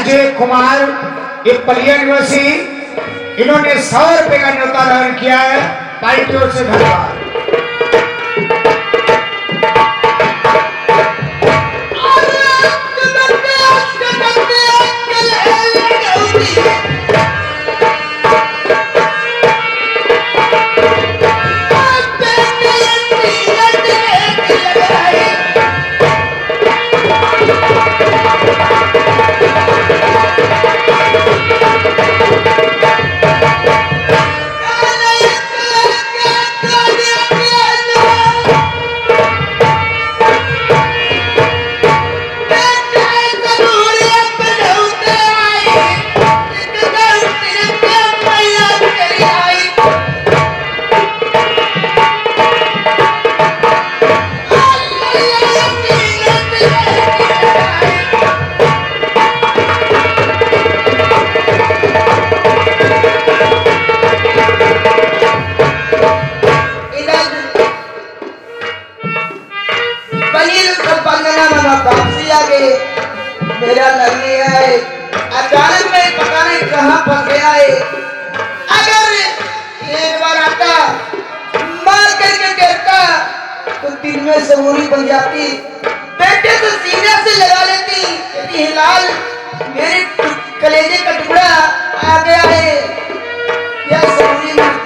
अजय कुमार, ये पलिया निवासी, इन्होंने 100 रुपए का न्योता दान किया है। पार्टी की ओर से धन्यवाद। मेरा लगने है अचानक मैं पता नहीं कहाँ फंस गया है। अगर एक बार आता मार करके गिरता तो दिन में सबूरी बन जाती। बेटे तो सीने से लगा लेती। यदि हिलाल मेरे कलेजे का टुकड़ा आ गया है या सबूरी मिलती।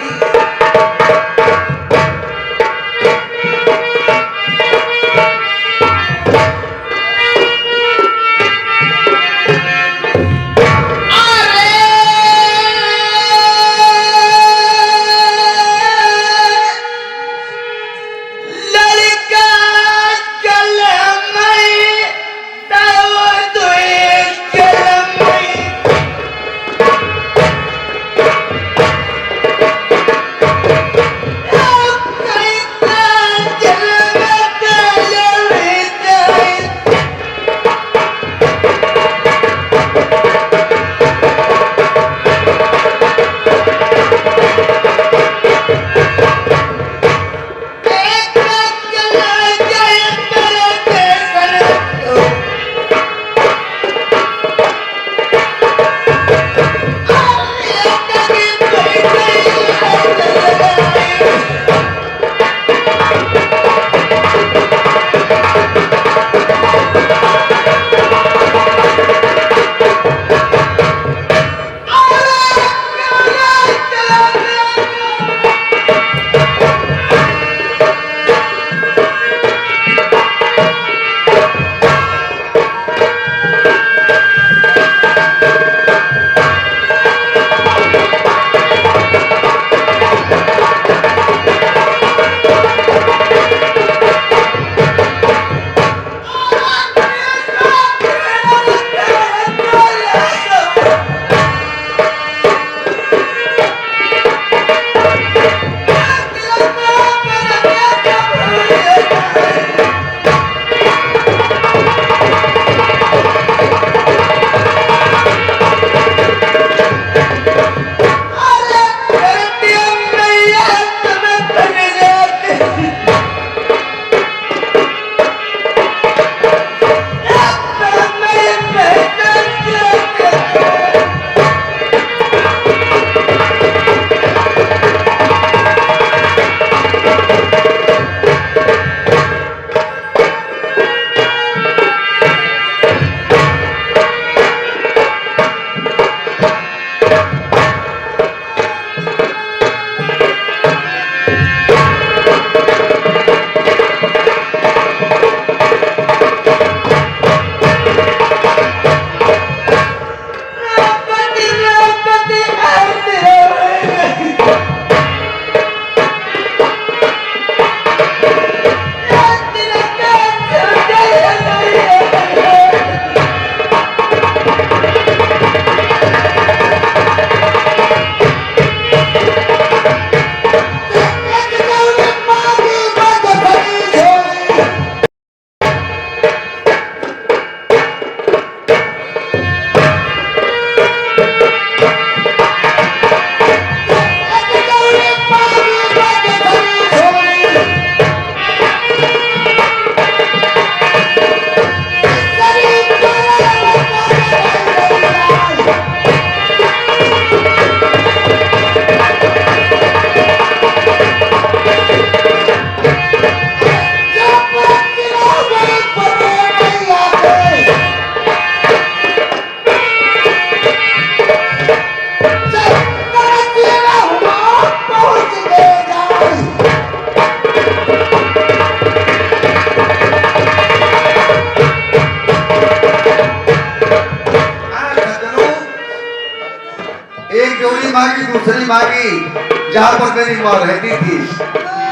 दूसरी मांगी जहाँ पर मेरी माँ रहती थी।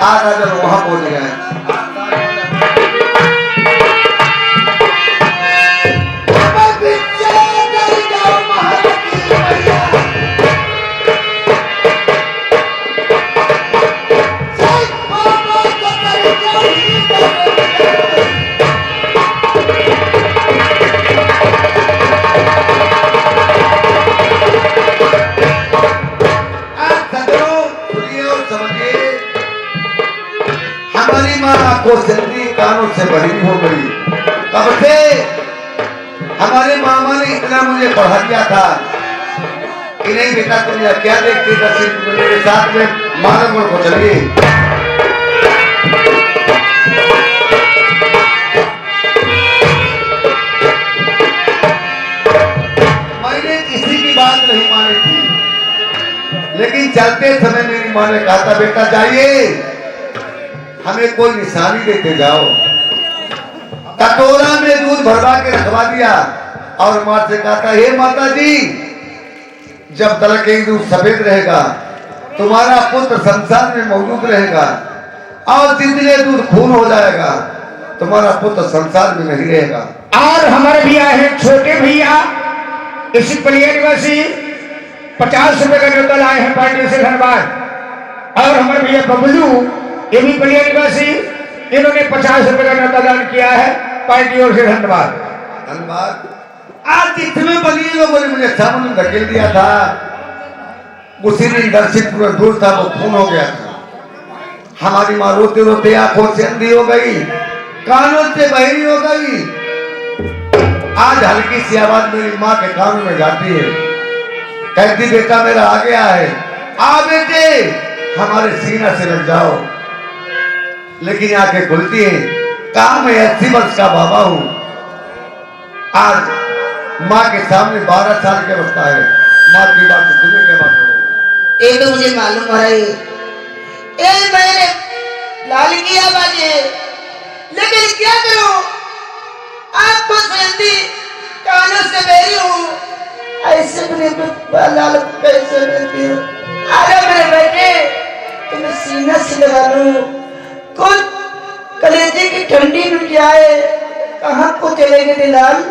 आज अगर वहां पहुंच गए। हमारी माँ को सिंधी कानों से बहिरी हो गई। कब से हमारे मामा ने इतना मुझे पढ़ा दिया था कि नहीं बेटा तुम यह क्या देखते थे, मेरे साथ में मानव को चलिए। मैंने किसी की बात नहीं मानी थी, लेकिन चलते समय मेरी माँ ने कहा था बेटा जाइए, हमें कोई निशानी देते जाओ। कटोरा में दूध भरवा के रखवा दिया और माँ से कहा था हे माता जी, जब तक ये दूध सफेद रहेगा तुम्हारा पुत्र संसार में मौजूद रहेगा, और जितने दूध खून हो जाएगा तुम्हारा पुत्र संसार में नहीं रहेगा। और हमारे भैया है छोटे भैया इसी पलिया निवासी 50 रुपए का न्योता लाए हैं पार्टी से धन्यवाद। और हमारे भैया बबलू ये भी पलिया निवासी, इन्होंने 50 रुपए का न्योता दान किया है पार्टी ओर से धन्यवाद। धन्यवाद। आज इतने बलिए लोगों ने मुझे सामने धकेल दिया था, उसी दिन दर्शित पूरा दूर था वो खून हो गया था। हमारी माँ रोते रोते आंखों से अंधी हो गई, कानों से बहिरी हो गई। आज हल्की सी आवाज मेरी माँ के कानों में जाती है, कहती बेटा मेरा आ गया है, आ बेटे हमारे सीना से लग जाओ। लेकिन आंखें खुलती हैं, कहा मैं 80 वर्ष का बाबा हूं। आज माँ के सामने 12 साल की अवस्था है, माँ की बात सुनने के बाद ये तो मुझे मालूम है, ये मैंने लाल किया बाजे, लेकिन क्या करूं, आपको सिंधी कानों से बेरी हूं, ऐसे मेरे तो लाल कैसे रहती हूँ। अरे मेरे बेटे तुम्हें सीना से लगा लूं, कुछ कलेजे की ठंडी मिल जाए, कहाँ को चले गए लाल।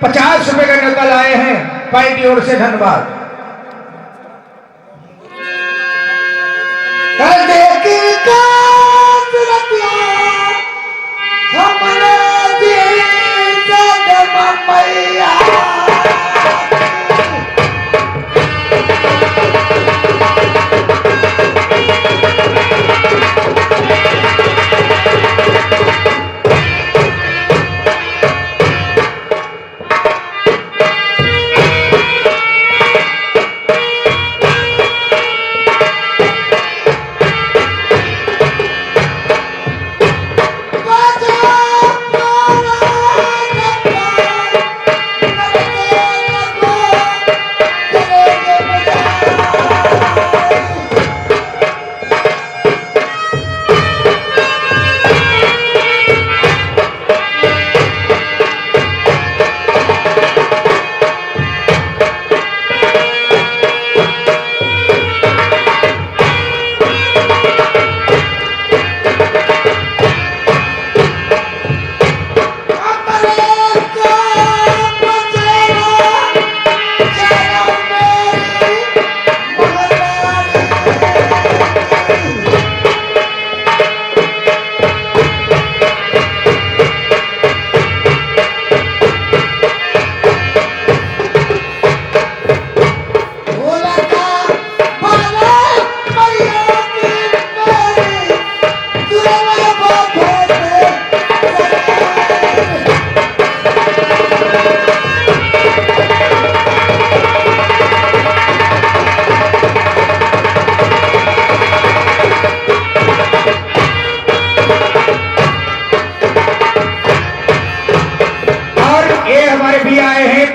50 रुपए का न्योता लाए हैं पाई की ओर से। धन्यवाद।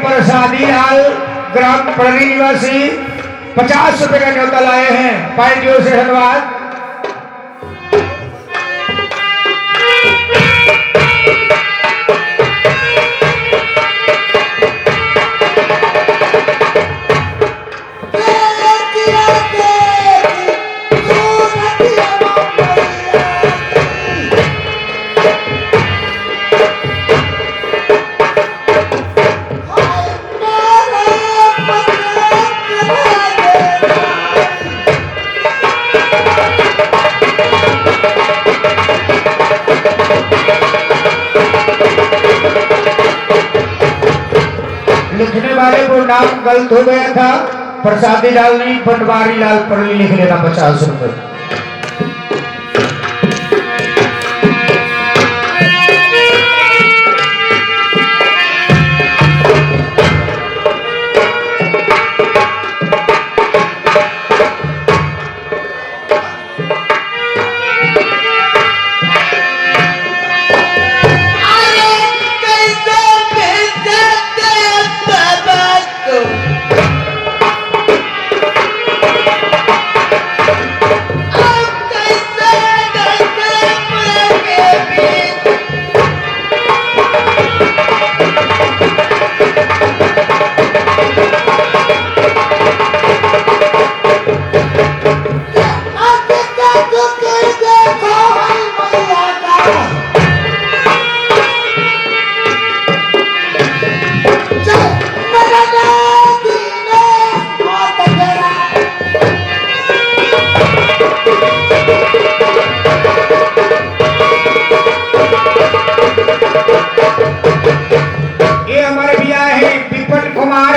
प्रसादी लाल ग्राम पड़री निवासी 50 रुपए का न्योता लाए हैं पाई की ओर से। धन्यवाद। लिखने वाले को नाम गलत हो गया था, प्रसादी लाल नहीं पटवारी लाल पड़ली लिख लेना 50 रुपए।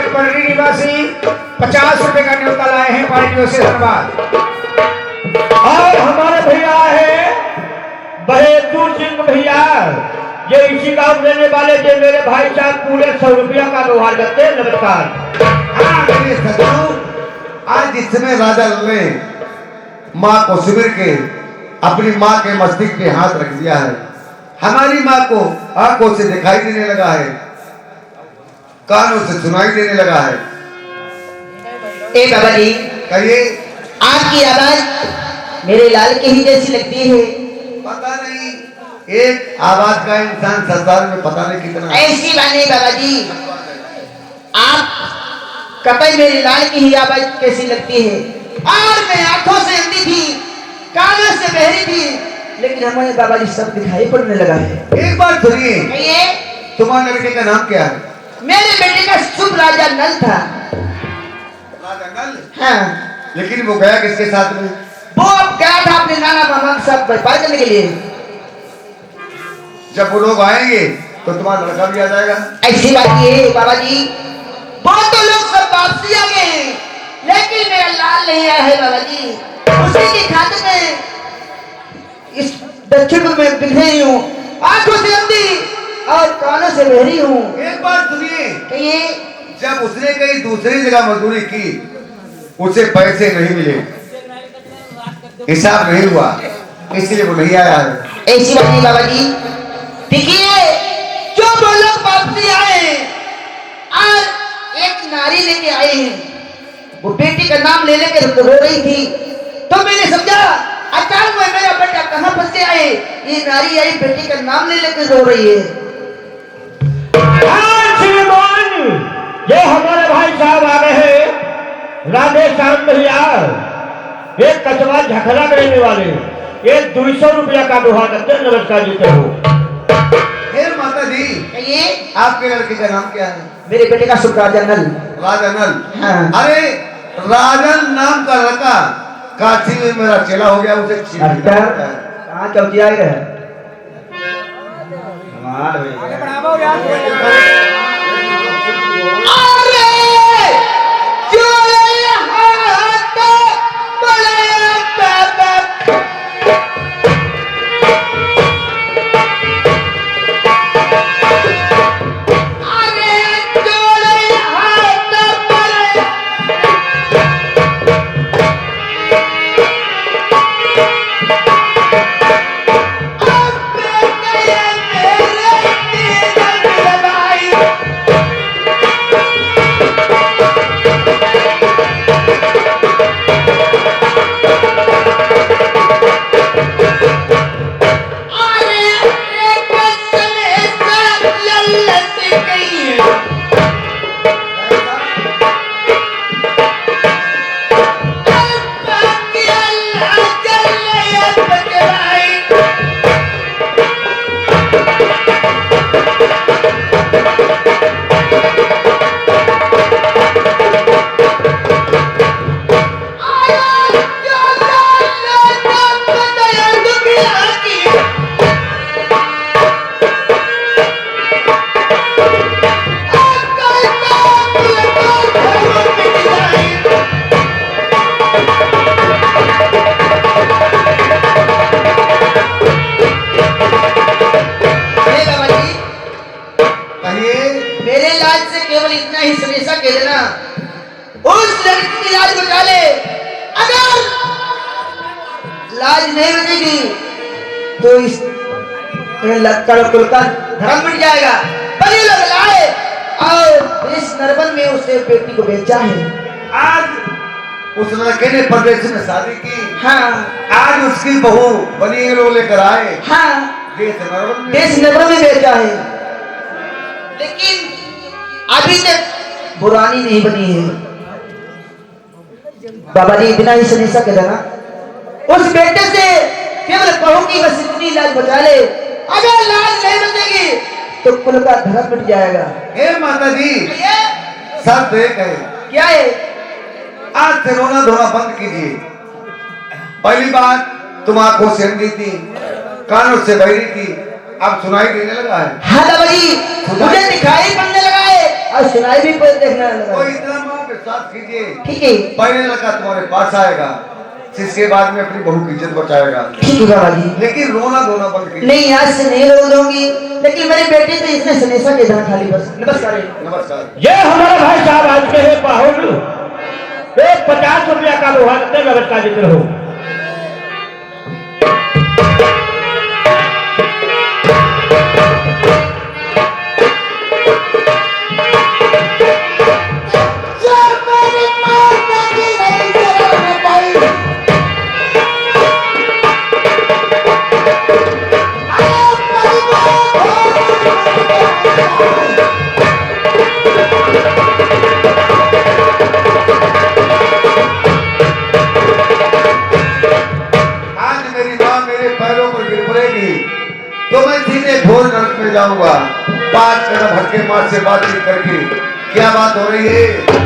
पड़री निवासी 50 रुपए का न्योता लाए हैं पार्टियों से। धन्यवाद। और हमारे भैया है बहेतूर सिंह भैया, ये इसी गांव रहने वाले जो मेरे भाई साहब पूरे 100 रुपया का व्यवहार करते हैं। नमस्कार। हाँ मेरे सजाओ, आज इस समय राजा ने माँ को शिविर के अपनी माँ के मस्तिष्क पे हाथ रख दिया है। हमारी माँ को आंखों से दिखाई देने लगा है, कानों से सुनाई देने लगा है। ए बाबा जी, कहिए। आपकी आवाज मेरे लाल के ही जैसी लगती है। पता नहीं, एक आवाज का इंसान संसार में पता नहीं कितना। ऐसी बात नहीं बाबा जी, आप कतई मेरे लाल की ही आवाज कैसी लगती है। और मैं आंखों से अंधी थी, कानों से बहरी थी, लेकिन हमारे बाबा जी सब दिखाई पड़ने लगा है। एक बात सुनिए, कहिए। तुम्हारे लड़के का नाम क्या है? मेरे बेटे का शुभ राजा नल था। राजा नल? हाँ। लेकिन वो गया किसके साथ में? वो अब गया था अपने नाना मामा के साथ व्यापार करने के लिए। जब वो लोग आएंगे तो तुम्हारा लड़का भी आ जाएगा। ऐसी बात ये है बाबा जी, बहुत तो लोग सब वापसी आ गए हैं, लेकिन मेरा लाल नहीं आया है बाबा जी। उसी की खातिर मैं इस दक्षिण में बिखरी हूँ, आंखों से अंधी और कानों से बहरी हूँ। एक बात सुनिए, कहिए। जब उसने कहीं दूसरी जगह मजदूरी की, उसे पैसे नहीं मिले, हिसाब नहीं हुआ, इसलिए वो नहीं आया है। ऐसी बात नहीं बाबा जी। देखिए, जो वो लोग वापसी आए और एक नारी लेके आए हैं, वो बेटी का नाम ले लेकर रो रही थी, तो मैंने समझा अचानक में मेरा बेटा कहाँ फंस गया है। ये नारी आई बेटी का नाम ले लेकर रो रही है। हाँ श्रीमान, ये हमारे भाई साहब आ रहे हैं, राधे श्याम भैया, एक कचवा झखरा करने वाले, एक 200 रुपया का दुहा करते नमस्कार जीते हो। फिर माता जी, ये आपके लड़के का नाम क्या है? मेरे बेटे का शुभ राजा नल। राजा नल? हाँ। अरे राजन नाम का लड़का काशी में मेरा चेला हो गया, उसे कहाँ चौथी आई रहे। लाज नहीं बचेगी तो इस कुल का धर्म मिट जाएगा। पर ये लोग लाए और इस नरबन में उसे बेटी को बेचा है। आज उस लड़के ने परदेश में शादी की। हाँ। आज उसकी बहू बनी लोग लेकर आए। हाँ। देश नरबन में बेचा है, लेकिन अभी तक बुरानी नहीं बनी है। बाबा जी बिना ही सनेसा के देना उस बेटे से केवल बहू की बस इतनी लाज बचा ले। अगर लाज नहीं बचेगी तो कुल का धर्म मिट जाएगा। हे माता जी, सब एक है। क्या है? आज से रोना धोना बंद कीजिए। पहली बात तुम आंखों से अंधी थी, कानों से बहरी थी, अब सुनाई देने लगा है। हाँ बाबा जी, मुझे दिखाई पड़ने लगा है और सुनाई भी देखने लगा। तो इतना माँ के साथ कीजिए। ठीक है। पहले लड़का तुम्हारे पास आएगा, जिसके बाद में अपनी बहू की इज्जत बचाएगा। ठीक है बाबा जी। लेकिन रोना धोना बंद कीजिए। नहीं, आज से नहीं रो दूंगी, लेकिन मेरे बेटे से इसने सनेसा के देना खाली बस। नमस्कार। नमस्कार। ये हमारे भाई साहब आज के हैं पाहुन, एक 50 रुपया का लोहा करते व्यवस्था जिक्र हो। तो मैं सीधे घोर नरक में जाऊंगा। 5 कदम हटके माँ से बातचीत करके क्या बात हो रही है?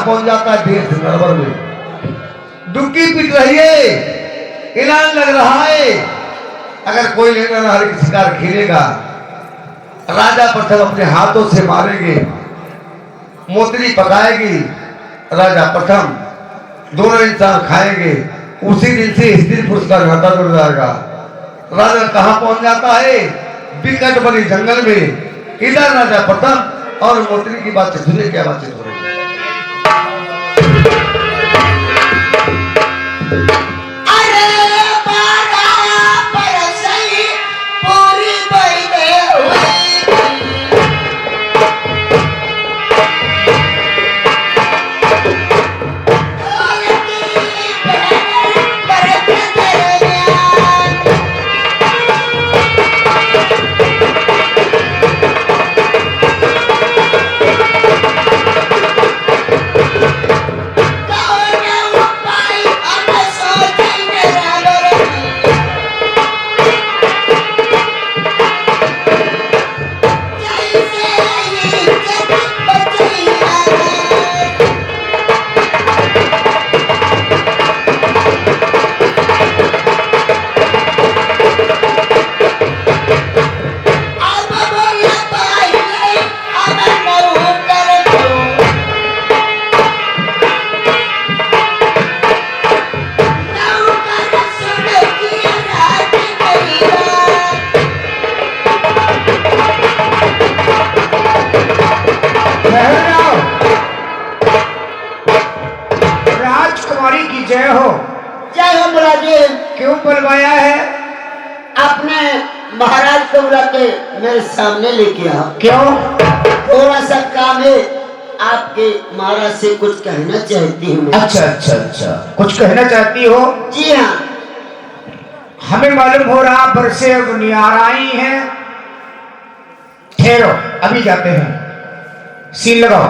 पहुंच जाता है देश नरवर में। डुबकी पिट रही है, ऐलान लग रहा है, अगर कोई लेकर नहर की शिकार खेलेगा, राजा प्रथम अपने हाथों से मारेंगे, मोतरी पकाएगी, राजा प्रथम दोनों इंसान खाएंगे। उसी दिन से स्त्री पुरुष का नाता जुड़ जाएगा। राजा कहाँ पहुंच जाता है? विकट बनी जंगल में। इधर राजा प्रथम और मोतरी की बातचीत सुनिए, क्या बातचीत हो रही है। राजकुमारी की जय हो। जय हो मुराजी। क्यों बुलवाया है? अपने महाराज को बुला के मेरे सामने लेके आओ। क्यों? थोड़ा सा काम है, आपके महाराज से कुछ कहना चाहती हूँ। अच्छा अच्छा अच्छा, कुछ कहना चाहती हो? जी हाँ। हमें मालूम हो रहा बरसे अब नियार आई हैं। ठहरो, अभी जाते हैं। सीन लगाओ।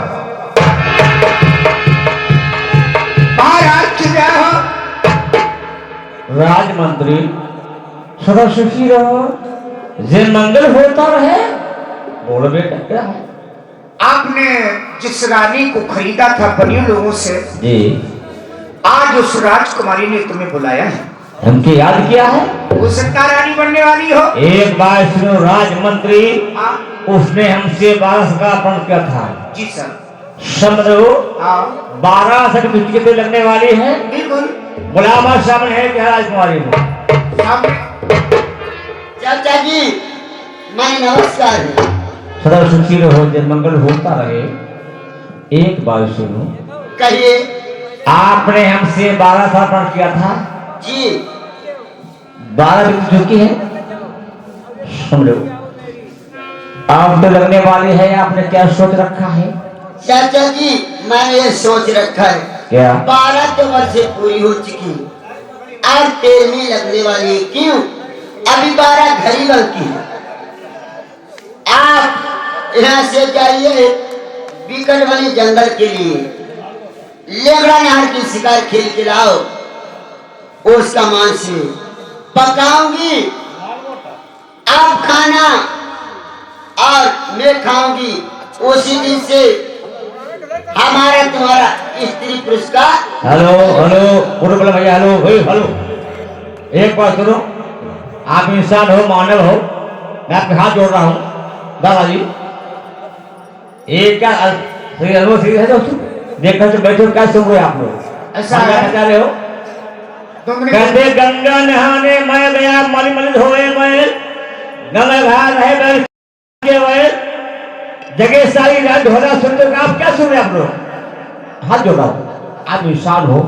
महाराज की जय हो। राजमंत्री सदा सुखी रहो, जे मंगल होता रहे। बोलो बेटा क्या है? आपने जिस रानी को खरीदा था बनियों लोगों से, जी, आज उस राजकुमारी ने तुम्हें बुलाया है। हमके याद किया है? हो सकता रानी बनने वाली हो। एक बार सुनो राजमंत्री, हाँ उसने हमसे 12 का अपहरण किया था। जी सर। समझो हाँ 12 सर्टिफिकेट लगने वाली है। बिल्कुल। बुलावा सामने है क्या राजकुमारी को? सामने। चाचा जी मैं नमस्कार है। सदा सुखी रहो, जब मंगल होता रहे। एक बार सुनो, कहिए। आपने हमसे 12 साल अपहरण किया था। जी 12 व्यक्ति चुकी है। सुन लो, आप तो लगने वाली है, आपने क्या सोच रखा है? चाचा जी मैंने ये सोच रखा है, क्या? 12 तो वर्षे पूरी हो चुकी और 13वीं लगने वाली है। क्यों? अभी 12 घड़ी बल्कि है। आप यहाँ से जाइए बीकट वाली जंगल के लिए, लेगड़ा नहर की शिकार खेल के लाओ, उसका मांस में पकाऊंगी, आप खाना और मैं खाऊंगी। उसी दिन से हमारा तुम्हारा स्त्री पुरस्कार। हेलो हेलो, बोलो बोलो भैया, हेलो भाई, हेलो। एक बात सुनो, आप इंसान हो, मानव हो, मैं आपके हाथ जोड़ रहा हूँ दादाजी। एक क्या है दोस्तों, देखकर तो बैठे हो, क्या सुन रहे आप लोग? ऐसा क्या है? बता रहे हो? तुमने कहते गंगा नहाने मैं गया, मल मल धोए मैं, गंगा घाट है बैल के वैल, जगह सारी रात ढोला सुनते हो। आप क्या सुन रहे आप लोग? हाथ जोड़ रहा हूँ। आप इंसान हो,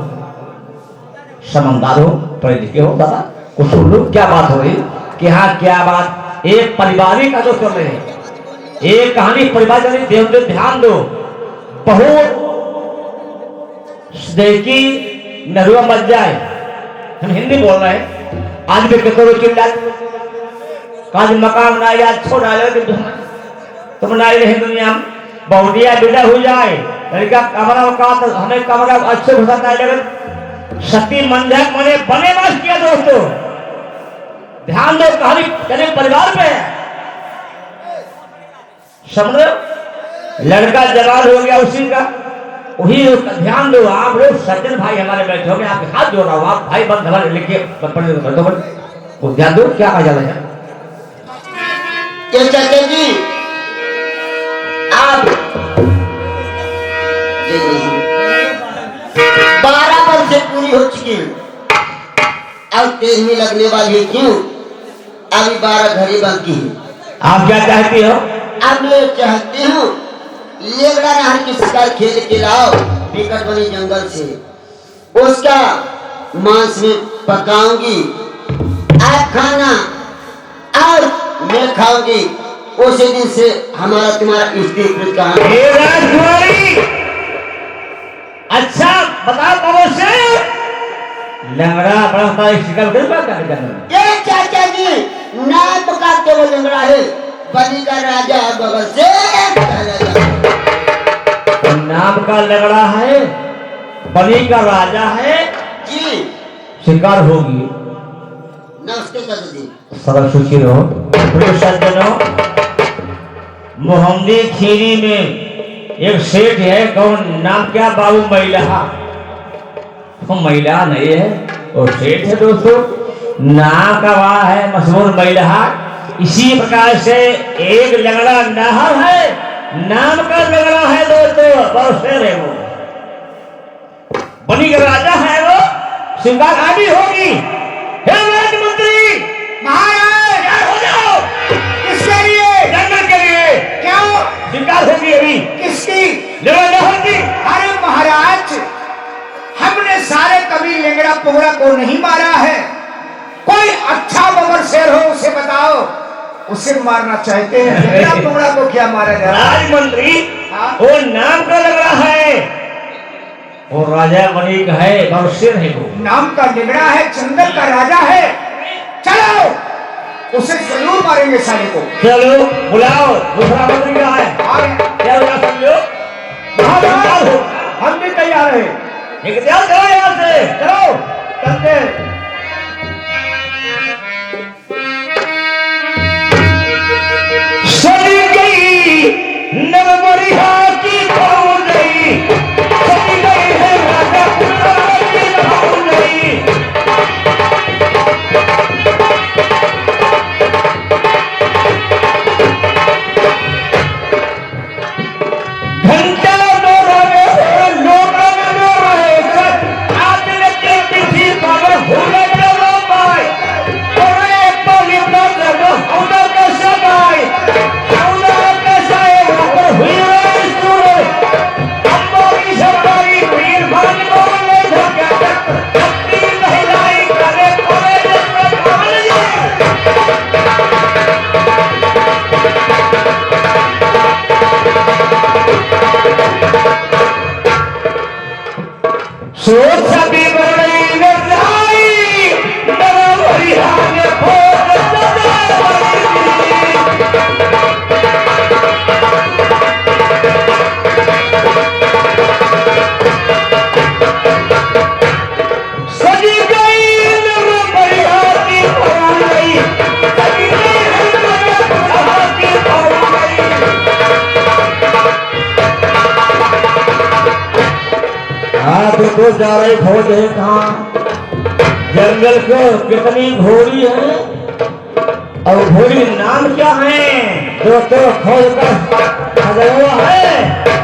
समझदार हो, पढ़े लिखे हो, दादा कुछ सुन लो क्या बात हो रही कि हाँ क्या बात। एक पारिवारिक का तो चल रहे हैं, एक कहानी परिवार चल रही, ध्यान दो। बहुत देखी नरुआ मच जाए, हम हिंदी बोल रहे हैं, आज भी कतरो चिल्ला काज मकान ना याद छोड़ा ले तुम ना रहे दुनिया में, बहुदिया विदा हो जाए, लड़का कमरा का हमें कमरा अच्छे घुसाता है, लेकिन सती मंजक मने बने बात किया दोस्तों। ध्यान दो, कहानी तेरे परिवार में है, समझ रहे हो? लड़का जवान हो गया उसी का, वही उसका ध्यान दो। आप लोग सज्जन भाई हमारे बैठे हो, मैं आपके हाथ जोड़ रहा हूँ, आप भाई बंद हमारे लिखे वो ध्यान दो। क्या कहा जाता है? ये चाचा जी आप 12 वर्ष से पूरी हो चुकी है, अब 13वीं लगने वाली है। क्यों? अभी 12 घड़ी बाकी है। आप क्या चाहती हो? अब मैं चाहती हूँ लेगड़ा नहर की शिकार खेल के लाओ बिकट बनी जंगल से, उसका मांस में पकाऊंगी, आप खाना और मैं खाऊंगी। उसी दिन से हमारा तुम्हारा स्त्री पुरस्कार। अच्छा बताओ कब से लंगड़ा बड़ा शिकार ये चाचा जी नाम का केवल लंगड़ा है, बनी का राजा बगल से नाम का लंगड़ा है, बनी का राजा है जी। शिकार होगी। नमस्ते चाचा जी। सरल सुखी रहो। प्रिय सज्जनों, मोहम्मदी खीरी में एक सेठ है, कौन नाम क्या? बाबू महिला। वो महिला नहीं है, वो सेठ है दोस्तों, नाम का वहाँ है मशहूर महिला। इसी प्रकार से एक लंगड़ा नहर है, नाम का लंगड़ा है दोस्तों, बहुत शेर है वो, बनी का राजा है वो, शिकार आदि होगी। हे राजमंत्री महाराज क्या हो जाओ? किसके लिए? जंगल के लिए। क्यों? शिकार होगी अभी। किसकी? लंगड़ा होगी। अरे महाराज, हमने सारे कभी लेंगड़ा पोगड़ा को नहीं मारा है, कोई अच्छा बबर शेर हो उसे बताओ, उसे मारना चाहते हैं। लेंगड़ा पोगड़ा को क्या मारा जाए? राजमंत्री हाँ? वो नाम का लंगड़ा है, वो राजा बनी का है, बहुत शेर है वो। नाम का लेंगड़ा है, जंगल का राजा है, चलो उसे जरूर मारेंगे साले को। चलो बुलाओ, दूसरा मंत्री कहाँ है? क्या बुला सुन लो? महाराज हम भी तैयार हैं, निकल जाओ यहाँ से। चलो चलते हैं। सड़ी गई नवबरिहा की भाव गई, सड़ी गई है राजा की भाव गई। घंटा दो रहे लोग रहे आज लेके किसी पर हुआ बिहाने भोग सजी गई बढ़िया की गई सजी गई की आप तो जा रहे खोज है कहाँ जंगल को कितनी घोड़ी है और घोड़ी नाम क्या है जो तो खोज कर है